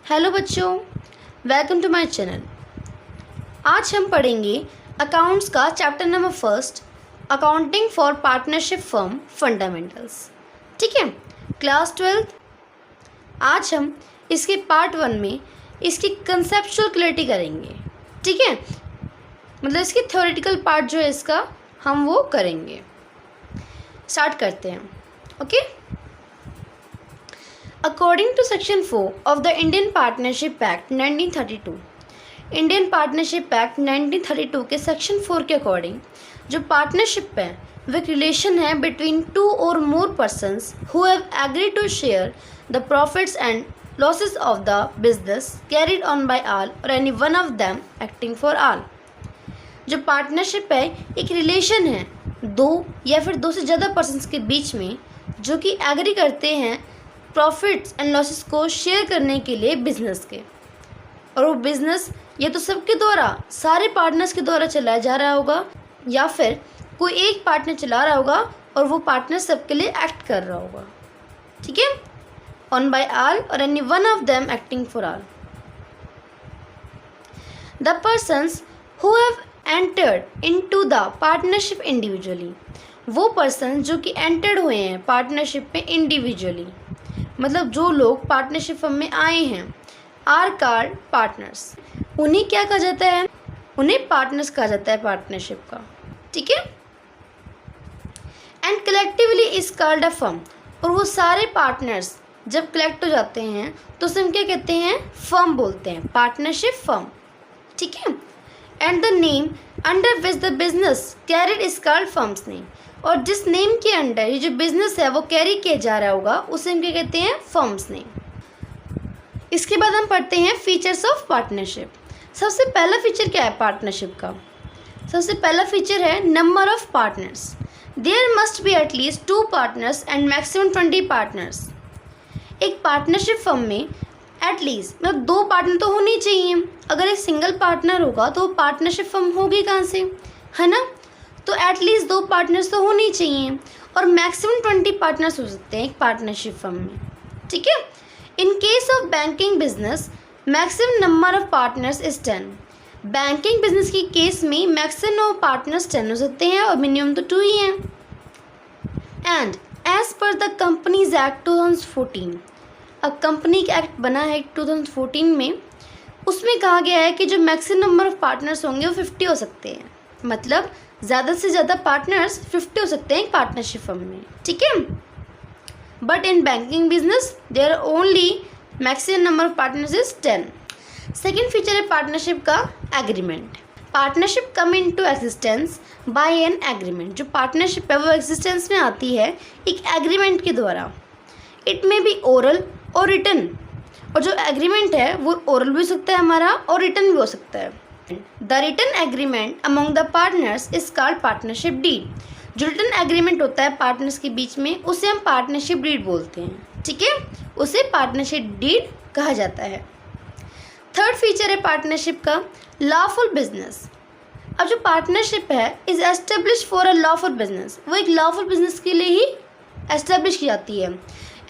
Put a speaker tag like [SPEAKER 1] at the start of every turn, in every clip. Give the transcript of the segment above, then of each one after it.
[SPEAKER 1] Hello बच्चों, welcome to my channel. आज हम पढ़ेंगे अकाउंट्स का chapter number 1, accounting for partnership firm fundamentals. ठीक है, क्लास 12। आज हम इसके पार्ट 1 में इसकी कंसेप्चुअल क्लैरिटी करेंगे। ठीक है, मतलब इसकी थ्योरेटिकल पार्ट जो है इसका हम वो करेंगे। स्टार्ट करते हैं। Okay, According to Section 4 of the Indian Partnership Act 1932, Indian partnership act 1932 के सेक्शन 4 के अकॉर्डिंग जो पार्टनरशिप है वो एक रिलेशन है between 2 or more persons who have agreed to share the profits and losses of the business carried on by all or any one of them acting for all। जो partnership है एक relation है दो या फिर दो से ज़्यादा पर्सन्स के बीच में जो कि एग्री करते हैं प्रॉफिट्स एंड लॉसेस को शेयर करने के लिए बिजनेस के, और वो बिजनेस या तो सबके द्वारा सारे पार्टनर्स के द्वारा चलाया जा रहा होगा या फिर कोई एक पार्टनर चला रहा होगा और वो पार्टनर सबके लिए एक्ट कर रहा होगा। ठीक है, ऑन बाय ऑल और any one of them acting for all. The persons who have entered into the partnership individually, वो पर्सन जो कि एंटर्ड हुए हैं पार्टनरशिप में इंडिविजुअली, मतलब जो लोग पार्टनरशिप फर्म में आए हैं, आर कॉल्ड पार्टनर्स। उन्हें क्या कहा जाता है? उन्हें पार्टनर्स कहा जाता है पार्टनरशिप का। ठीक है, and collectively is called a firm. और वो सारे पार्टनर्स जब कलेक्ट हो जाते हैं तो उसे हम क्या कहते हैं? फर्म बोलते हैं, पार्टनरशिप फर्म। ठीक है, and the name under which the business carried is called firms name. और जिस नेम के अंडर ये जो बिजनेस है वो कैरी किया जा रहा होगा उसे हम क्या कहते हैं? Firms name. इसके बाद हम पढ़ते हैं फीचर्स ऑफ पार्टनरशिप। सबसे पहला फीचर क्या है पार्टनरशिप का? सबसे पहला फीचर है number of partners. There must be at least 2 partners and maximum 20 partners. एक पार्टनरशिप फर्म में एटलीस्ट मतलब 2 पार्टनर तो होने चाहिए। अगर एक सिंगल पार्टनर होगा तो पार्टनरशिप फर्म होगी कहाँ से, है ना? तो एटलीस्ट 2 पार्टनर्स तो होने चाहिए और मैक्सिमम 20 पार्टनर्स हो सकते हैं एक पार्टनरशिप फर्म में। ठीक है, in case of banking business maximum number of partners is 10। Banking business की केस में मैक्सिमम पार्टनर्स 10 हो सकते हैं और मिनिमम तो 2 ही हैं। And as per the companies act 2014, अब कंपनी एक्ट बना है 2014 में, उसमें कहा गया है कि जो मैक्सिमम नंबर ऑफ पार्टनर्स होंगे वो 50 हो सकते हैं। मतलब ज़्यादा से ज़्यादा पार्टनर्स 50 हो सकते हैं एक पार्टनरशिप फर्म में। ठीक है, but in banking business there only maximum number of partners is 10। Second feature है पार्टनरशिप का agreement. Partnership come in to existence by an agreement. जो पार्टनरशिप है वो एग्जिस्टेंस में आती है एक एग्रीमेंट के द्वारा। इट मे बी ओरल और रिटन, और जो एग्रीमेंट है वो ओरल भी हो सकता है हमारा और रिटन भी हो सकता है। The written agreement among the partners is called partnership deed. जो रिटन एग्रीमेंट होता है पार्टनर्स के बीच में उसे हम पार्टनरशिप डीड बोलते हैं। ठीक है, उसे पार्टनरशिप डीड कहा जाता है। थर्ड फीचर है पार्टनरशिप का लॉफुल बिजनेस। अब जो पार्टनरशिप है is establish for a lawful business, वो एक लॉफुल बिजनेस के लिए ही एस्टेब्लिश की जाती है।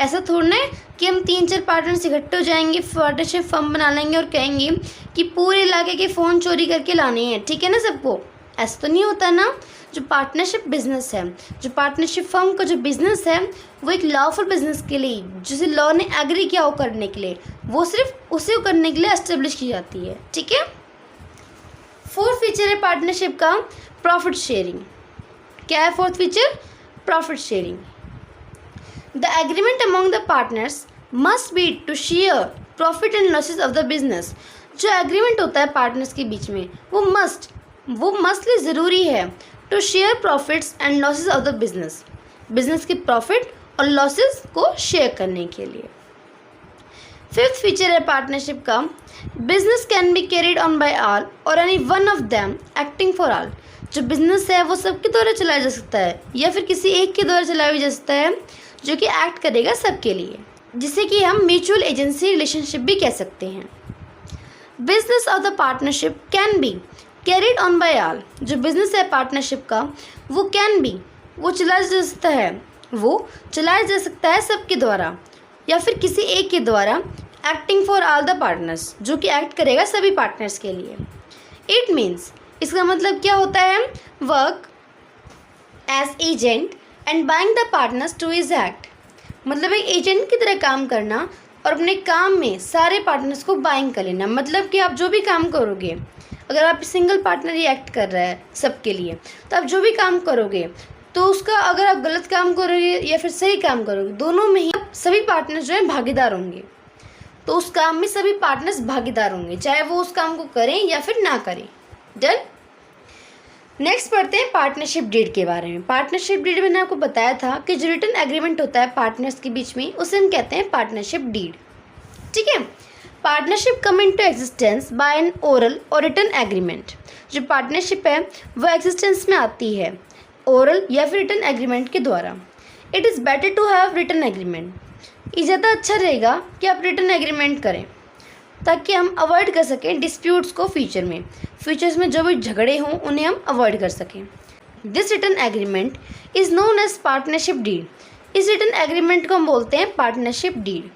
[SPEAKER 1] ऐसा थोड़ा है कि हम 3-4 पार्टनर्स इकट्ठे हो जाएंगे, पार्टनरशिप फर्म बना लेंगे और कहेंगे कि पूरे इलाके के फ़ोन चोरी करके लाने हैं। ठीक है ना सबको, ऐसा तो नहीं होता ना। जो पार्टनरशिप बिजनेस है, जो पार्टनरशिप फर्म का जो बिजनेस है वो एक लॉफुल बिजनेस के लिए, जिसे लॉ ने एग्री किया हो करने के लिए, वो सिर्फ उसे करने के लिए एस्टेब्लिश की जाती है। ठीक है, फोर्थ फीचर है पार्टनरशिप का प्रॉफिट शेयरिंग। क्या है fourth feature? Profit sharing. The agreement among the partners must be to share profit and losses of the business। जो एग्रीमेंट होता है पार्टनर्स के बीच में वो मस्टली ज़रूरी है to share profits and losses of the business, business के profit और लॉसेस को शेयर करने के लिए। फिफ्थ फीचर है पार्टनरशिप का business can be carried on by all और any one of them acting for all. जो बिजनेस है वो सबके द्वारा चलाया जा सकता है या फिर किसी एक के द्वारा चलाया भी जा सकता है जो कि एक्ट करेगा सबके लिए, जिसे कि हम म्यूचुअल एजेंसी रिलेशनशिप भी कह सकते हैं। Business of the partnership can be carried on by all. जो बिजनेस है पार्टनरशिप का वो कैन बी, वो चलाया जा सकता है सबके द्वारा या फिर किसी एक के द्वारा acting for all the partners, जो कि एक्ट करेगा सभी पार्टनर्स के लिए। इट मीन्स, इसका मतलब क्या होता है, work as agent and buying the partners to his act, मतलब एक एजेंट की तरह काम करना और अपने काम में सारे पार्टनर्स को बाइंग कर लेना। मतलब कि आप जो भी काम करोगे, अगर आप सिंगल पार्टनर ही एक्ट कर रहा है सबके लिए, तो आप जो भी काम करोगे तो उसका, अगर आप गलत काम करोगे या फिर सही काम करोगे, दोनों में ही सभी पार्टनर्स जो हैं भागीदार होंगे। तो उस काम में सभी पार्टनर्स भागीदार होंगे, चाहे वो उस काम को करें या फिर ना करें। डन। नेक्स्ट पढ़ते हैं पार्टनरशिप डीड के बारे में। पार्टनरशिप डीड मैंने आपको बताया था कि जो रिटन एग्रीमेंट होता है पार्टनर्स के बीच में, उसे हम कहते हैं पार्टनरशिप डीड। ठीक है। Partnership come into existence by an oral और रिटन एग्रीमेंट। जो पार्टनरशिप है वह एग्जिस्टेंस में आती है ओरल या फिर रिटन एग्रीमेंट के द्वारा। It is better to have written agreement. ये ज़्यादा अच्छा रहेगा कि आप रिटन एग्रीमेंट करें, ताकि हम अवॉइड कर सकें डिस्प्यूट्स को फ्यूचर्स में जो भी झगड़े हों उन्हें हम अवॉइड कर सकें। This written agreement is known as partnership deed. इस रिटन एग्रीमेंट को हम बोलते हैं partnership deed,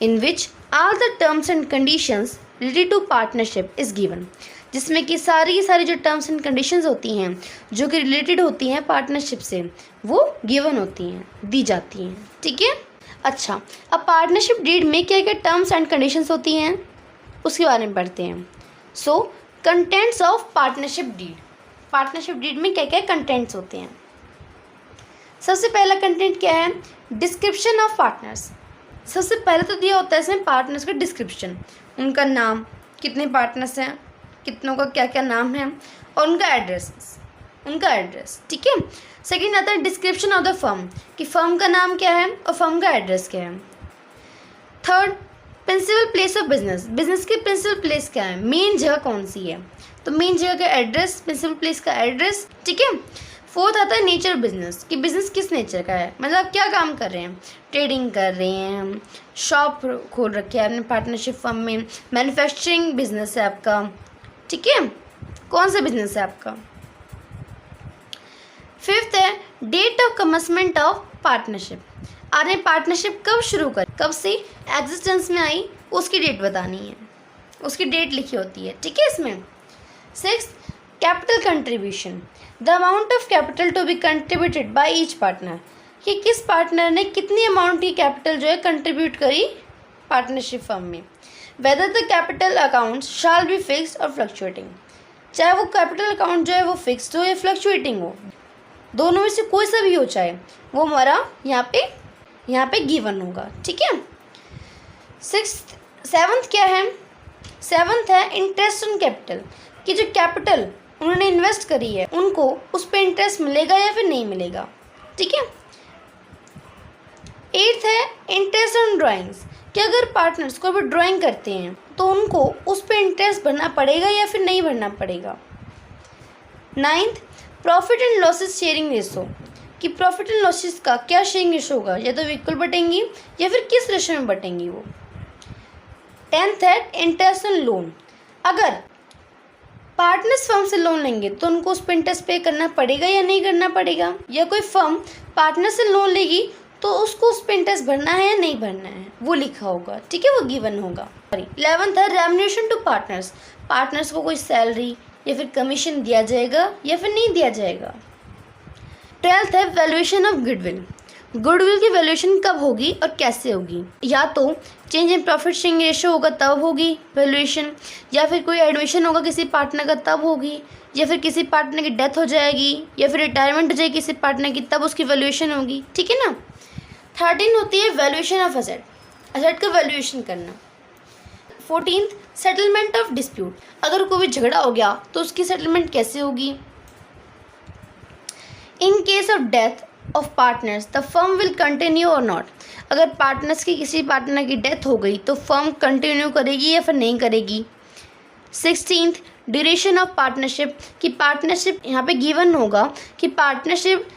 [SPEAKER 1] in which all the terms and conditions related to partnership is given, जिसमें कि सारी की सारी जो टर्म्स एंड कंडीशंस होती हैं जो कि रिलेटेड होती हैं पार्टनरशिप से, वो गिवन होती हैं, दी जाती हैं। ठीक है। अच्छा, अब पार्टनरशिप डीड में क्या क्या टर्म्स एंड कंडीशंस होती हैं उसके बारे में पढ़ते हैं। So contents of partnership deed. Partnership deed में क्या क्या कंटेंट्स होते हैं। सबसे पहला कंटेंट क्या है, डिस्क्रिप्शन ऑफ पार्टनर्स। सबसे पहले तो दिया होता है इसमें पार्टनर्स का डिस्क्रिप्शन, उनका नाम, कितने पार्टनर्स हैं, कितनों का क्या क्या नाम है, और उनका एड्रेस। ठीक है। सेकंड आता है डिस्क्रिप्शन ऑफ द फर्म, कि फर्म का नाम क्या है और फर्म का एड्रेस क्या है। Third, principal place of business. Business की प्रिंसिपल प्लेस क्या है, मेन जगह कौन सी है, तो मेन जगह का एड्रेस, प्रिंसिपल प्लेस का एड्रेस। ठीक है। फोर्थ आता है नेचर बिजनेस, कि बिजनेस किस नेचर का है, मतलब क्या काम कर रहे हैं, ट्रेडिंग कर रहे हैं, शॉप खोल रखी है आपने पार्टनरशिप फर्म में, मैन्युफैक्चरिंग बिजनेस है आपका। ठीक है। कौन सा बिजनेस है आपका। फिफ्थ है date of commencement of partnership. आपने पार्टनरशिप कब शुरू कर, कब से एग्जिस्टेंस में आई, उसकी डेट बतानी है, उसकी डेट लिखी होती है। ठीक है। इसमें six, capital contribution, the amount of capital to be contributed by each partner, कि किस पार्टनर ने कितनी अमाउंट की कैपिटल जो है कंट्रीब्यूट करी पार्टनरशिप फर्म में। Whether the capital account shall be fixed और फ्लक्चुएटिंग, चाहे वो कैपिटल अकाउंट जो है वो फिक्स्ड हो या फ्लक्चुएटिंग हो, दोनों में से कोई सा भी हो, चाहे वो हमारा यहाँ पे गिवन होगा। ठीक है। सेवंथ क्या है, सेवंथ है इंटरेस्ट ऑन कैपिटल, कि जो कैपिटल उन्होंने इन्वेस्ट करी है उनको उस पर इंटरेस्ट मिलेगा या फिर नहीं मिलेगा। ठीक है। एट्थ है इंटरेस्ट ऑन ड्राइंग्स, कि अगर पार्टनर्स कोई भी ड्राइंग करते हैं तो उनको उस पर इंटरेस्ट भरना पड़ेगा या फिर नहीं भरना पड़ेगा। Ninth, profit and losses sharing ratio, कि प्रॉफिट एंड लॉसेस का क्या शेयरिंग रेशो होगा, या तो इक्वल बटेंगी या फिर किस रेशो में बटेंगी वो। टेंथ है इंटरेस्ट ऑन लोन, अगर पार्टनर्स फर्म से लोन लेंगे तो उनको उस पर इंटरेस्ट पे करना पड़ेगा या नहीं करना पड़ेगा, या कोई फर्म पार्टनर से लोन लेगी तो उसको उस पर इंटरेस्ट भरना है या नहीं भरना है, वो लिखा होगा। ठीक है, वो गिवन होगा। 11th है रेम्युनरेशन टू पार्टनर्स, पार्टनर्स को कोई सैलरी या फिर कमीशन दिया जाएगा या फिर नहीं दिया जाएगा। 12th है वैल्यूएशन ऑफ गुडविल, गुडविल की वैल्यूएशन कब होगी और कैसे होगी, या तो change in profit sharing ratio होगा तब होगी वैल्यूएशन, या फिर कोई एडमिशन होगा किसी पार्टनर का तब होगी, या फिर किसी पार्टनर की डेथ हो जाएगी या फिर रिटायरमेंट हो जाएगी किसी पार्टनर की, तब उसकी वैल्यूएशन होगी। ठीक है ना। 13 होती है वैल्यूएशन ऑफ एसेट, एसेट का वैल्यूएशन करना। 14th सेटलमेंट ऑफ डिस्प्यूट, अगर कोई भी झगड़ा हो गया तो उसकी सेटलमेंट कैसे होगी। In case of death of partners the firm will continue और नॉट, अगर पार्टनर्स की किसी पार्टनर की डेथ हो गई तो फर्म कंटिन्यू करेगी या फिर नहीं करेगी। 16th ड्यूरेशन ऑफ पार्टनरशिप, कि पार्टनरशिप यहाँ पे गिवन होगा कि पार्टनरशिप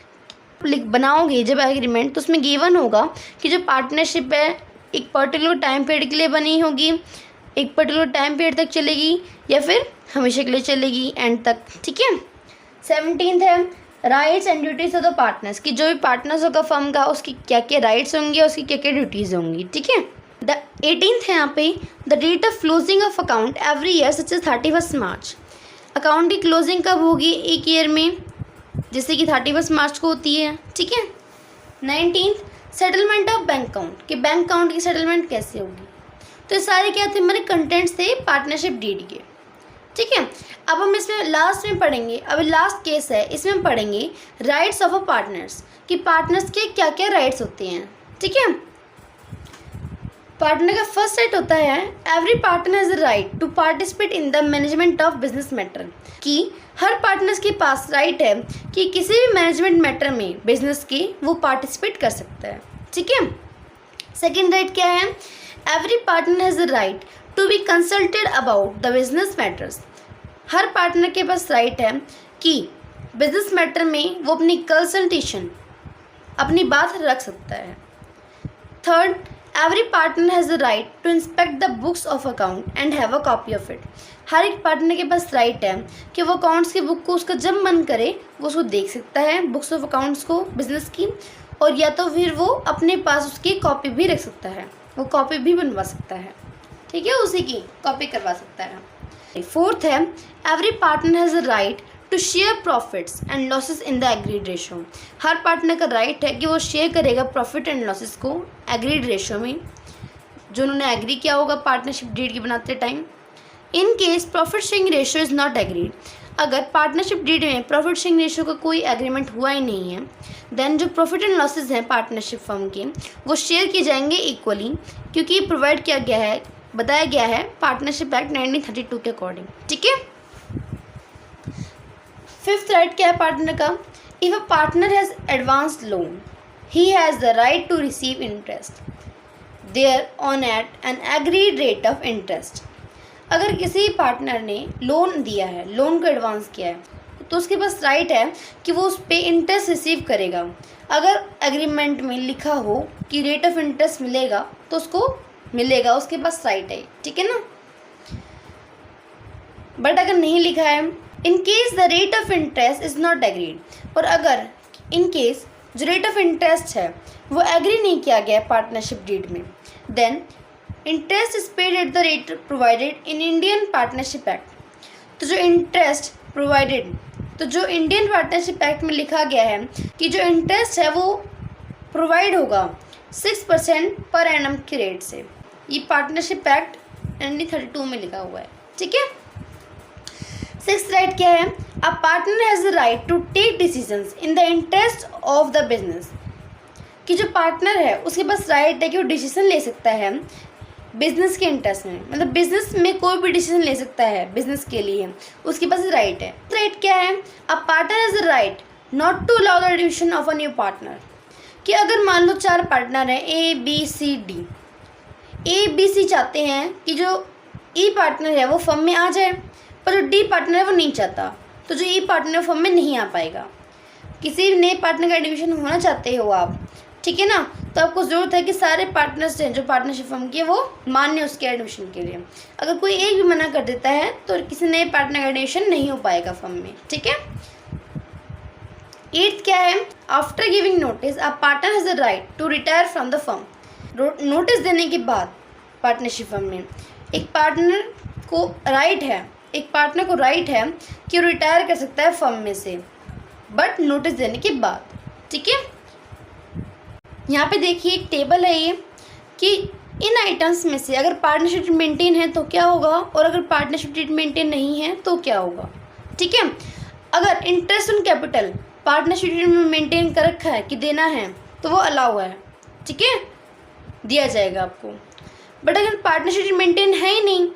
[SPEAKER 1] बनाओगे जब एग्रीमेंट तो उसमें गिवन होगा कि जो पार्टनरशिप है एक पर्टिकुलर टाइम पीरियड के लिए बनी होगी, एक पर्टिकुलर टाइम पीरियड तक चलेगी या फिर हमेशा के लिए चलेगी एंड तक। ठीक है। 17th है rights and duties of the partners, कि जो भी पार्टनर्स होगा फर्म का उसकी क्या क्या राइट्स होंगी और उसकी क्या क्या ड्यूटीज़ होंगी। ठीक है। द 18th है यहाँ पे, the date of closing of account every year such as 31 March. Account की क्लोजिंग कब होगी एक ईयर में, जैसे कि 31 मार्च को होती है, ठीक है। 19th settlement of bank account, कि बैंक अकाउंट की सेटलमेंट कैसे होगी। तो ये सारे क्या थे हमारे कंटेंट्स थे पार्टनरशिप डीड के, ठीक है। अब हम इसमें लास्ट में पढ़ेंगे, अभी लास्ट केस है, इसमें हम पढ़ेंगे राइट्स ऑफ अ पार्टनर्स, कि पार्टनर्स के क्या क्या राइट्स होते हैं, ठीक है। पार्टनर का फर्स्ट राइट होता है every partner has a right to participate in the management of business matter, कि हर पार्टनर्स के पास राइट है कि किसी भी मैनेजमेंट मैटर में बिजनेस के वो पार्टिसिपेट कर सकता है, ठीक है। सेकेंड राइट क्या है, every partner has a right to be consulted about the business matters, हर पार्टनर के पास राइट है कि बिजनेस मैटर में वो अपनी कंसल्टेशन, अपनी बात रख सकता है। Third, every partner has a right to inspect the books of account and have a copy of it, हर एक पार्टनर के पास राइट है कि वो अकाउंट्स की बुक को उसका जब मन करे वो उसको देख सकता है, बुक्स ऑफ अकाउंट्स को बिजनेस की, और या तो फिर वो अपने पास उसकी कॉपी भी रख सकता है, वो कॉपी भी बनवा सकता है, ठीक है, उसी की कॉपी करवा सकता है। फोर्थ है every partner has a right to share profits and losses in the agreed ratio, हर पार्टनर का राइट है कि वो शेयर करेगा प्रॉफिट एंड लॉसेस को एग्रीड रेशो में, जो उन्होंने एग्री किया होगा पार्टनरशिप डीड की बनाते time. In case profit sharing ratio is not agreed, अगर पार्टनरशिप डीड में प्रॉफिट शेयरिंग रेशो का कोई एग्रीमेंट हुआ ही नहीं है, देन जो प्रॉफिट एंड लॉसेज हैं पार्टनरशिप फर्म के वो शेयर किए जाएंगे इक्वली, क्योंकि प्रोवाइड किया गया है, बताया गया है पार्टनरशिप एक्ट 1932 के अकॉर्डिंग, ठीक है। फिफ्थ राइट क्या है पार्टनर का, if a partner has advance loan he has the right to receive interest there on at an agreed rate of interest, अगर किसी पार्टनर ने लोन दिया है, लोन को एडवांस किया है, तो उसके पास राइट है कि वो उस पर इंटरेस्ट रिसीव करेगा, अगर एग्रीमेंट में लिखा हो कि रेट ऑफ इंटरेस्ट मिलेगा तो उसको मिलेगा, उसके पास राइट है, ठीक है ना। बट अगर नहीं लिखा है, in case the rate of interest is not agreed, और अगर इन केस जो रेट ऑफ इंटरेस्ट है वो एग्री नहीं किया गया है पार्टनरशिप डीड में, then interest is paid at the rate provided in Indian partnership act, तो जो इंटरेस्ट प्रोवाइडेड, तो जो इंडियन पार्टनरशिप एक्ट में लिखा गया है कि जो इंटरेस्ट है वो प्रोवाइड होगा 6% पर एनम के रेट से, ये पार्टनरशिप एक्ट 1932 में लिखा हुआ है, ठीक है। सिक्स्थ राइट क्या है, a partner has the right to take decisions in the interest of the business, कि जो पार्टनर है उसके पास राइट है कि वो डिसीजन ले सकता है बिजनेस के इंटरेस्ट में, मतलब बिजनेस में कोई भी डिसीजन ले सकता है बिजनेस के लिए, उसके पास राइट है। राइट क्या है, a partner has the right not to allow the addition of a new partner, कि अगर मान लो 4 पार्टनर हैं A B C D, A B C चाहते हैं कि जो ई पार्टनर है वो फर्म में आ जाए, पर जो डी पार्टनर है वो नहीं चाहता, तो जो ई पार्टनर फर्म में नहीं आ पाएगा। किसी नए पार्टनर का एडमिशन होना चाहते हो आप, ठीक है ना, तो आपको ज़रूरत है कि सारे पार्टनर्स हैं जो पार्टनरशिप फर्म के वो मान्य उसके एडमिशन के लिए, अगर कोई एक भी मना कर देता है तो किसी नए पार्टनर का एडमिशन नहीं हो पाएगा फर्म में, ठीक है। एट्थ क्या है, after giving notice a partner has the right to retire from the firm, notice देने के बाद पार्टनरशिप फर्म में एक पार्टनर को राइट है, एक पार्टनर को राइट है कि वो रिटायर कर सकता है फर्म में से, बट नोटिस देने के बाद, ठीक है। यहाँ पे देखिए एक टेबल है ये कि इन आइटम्स में से अगर पार्टनरशिप मेंटेन है तो क्या होगा, और अगर पार्टनरशिप मेंटेन नहीं है तो क्या होगा, ठीक है। अगर इंटरेस्ट ऑन कैपिटल पार्टनरशिप में मेंटेन कर रखा है कि देना है तो वो अलाउ है, ठीक है, दिया जाएगा आपको। बट अगर पार्टनरशिप मेंटेन है ही नहीं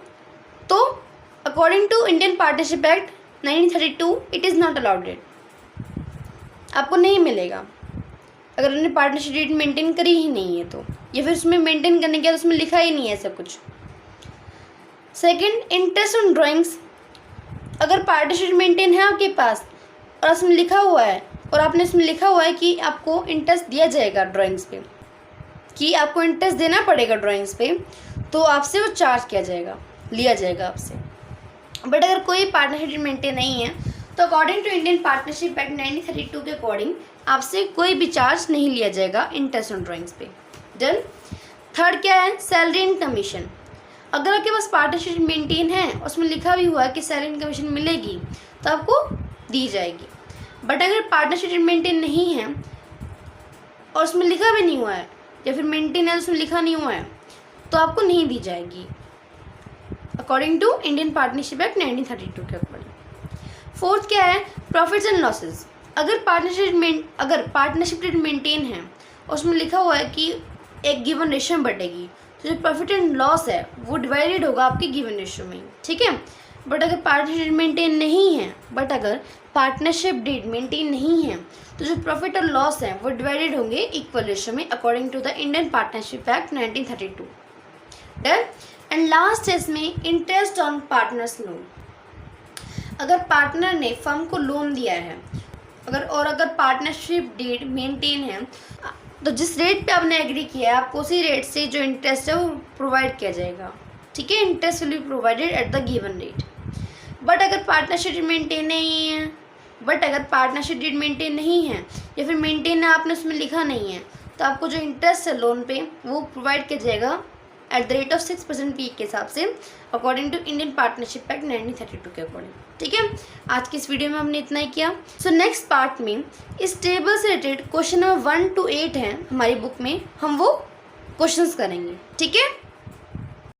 [SPEAKER 1] तो according to Indian partnership act 1932 it is not allowed, आपको नहीं मिलेगा अगर उन्होंने पार्टनरशिप डेट मेंटेन करी ही नहीं है तो, या फिर उसमें मेंटेन करने के बाद उसमें लिखा ही नहीं है ऐसा कुछ। सेकंड, इंटरेस्ट ऑन ड्राइंग्स, अगर पार्टनरशिप मेंटेन है आपके पास और उसमें लिखा हुआ है और आपने उसमें लिखा हुआ है कि आपको इंटरेस्ट दिया जाएगा ड्राइंग्स पे, कि आपको इंटरेस्ट देना पड़ेगा ड्राइंग्स पे, तो आपसे वो चार्ज किया जाएगा, लिया जाएगा आपसे। बट अगर कोई पार्टनरशिप मेंटेन नहीं है तो according to Indian partnership act 1932 के अकॉर्डिंग आपसे कोई भी चार्ज नहीं लिया जाएगा इंटरेस्ट ऑन ड्राइंग्स पे। डन। थर्ड क्या है, सैलरी एंड कमीशन। अगर आपके पास पार्टनरशिप मेंटेन है, उसमें लिखा भी हुआ है कि सैलरी एंड कमीशन मिलेगी, तो आपको दी जाएगी। बट अगर पार्टनरशिप मेंटेन नहीं है और उसमें लिखा भी नहीं हुआ है, या फिर मेंटेन है उसमें लिखा नहीं हुआ है, तो आपको नहीं दी जाएगी according to Indian partnership act 1932 के अकॉर्डिंग। फोर्थ क्या है, प्रॉफिट्स एंड लॉसेस। अगर पार्टनरशिप डेट मेंटेन है और उसमें लिखा हुआ है कि एक गिवन रेशियो में बढ़ेगी, तो जो प्रॉफिट एंड लॉस है वो डिवाइडेड होगा आपके गिवन रेशियो में, ठीक है। बट अगर पार्टनरशिप मेंटेन नहीं है, तो जो प्रॉफिट और लॉस है वो डिवाइडेड होंगे इक्वल रेशियो में according to the Indian partnership act 1932। Done. And last है इसमें इंटरेस्ट ऑन पार्टनर्स लोन। अगर पार्टनर ने फर्म को लोन दिया है, अगर पार्टनरशिप डीड मेंटेन है, तो जिस रेट पे आपने एग्री किया है, आपको उसी रेट से जो इंटरेस्ट है वो प्रोवाइड किया जाएगा, ठीक है। Interest will be provided at the given rate. But अगर पार्टनरशिप मेंटेन नहीं है या फिर मेंटेन है आपने उसमें लिखा नहीं है, तो आपको जो इंटरेस्ट है लोन पे वो प्रोवाइड किया जाएगा at the rate of 6% P के हिसाब से according to Indian partnership act 1932 के अकॉर्डिंग, ठीक है। आज की इस वीडियो में हमने इतना ही किया। सो नेक्स्ट पार्ट में इस टेबल से रिलेटेड क्वेश्चन नंबर 1 to 8 हैं हमारी बुक में, हम वो क्वेश्चंस करेंगे, ठीक है।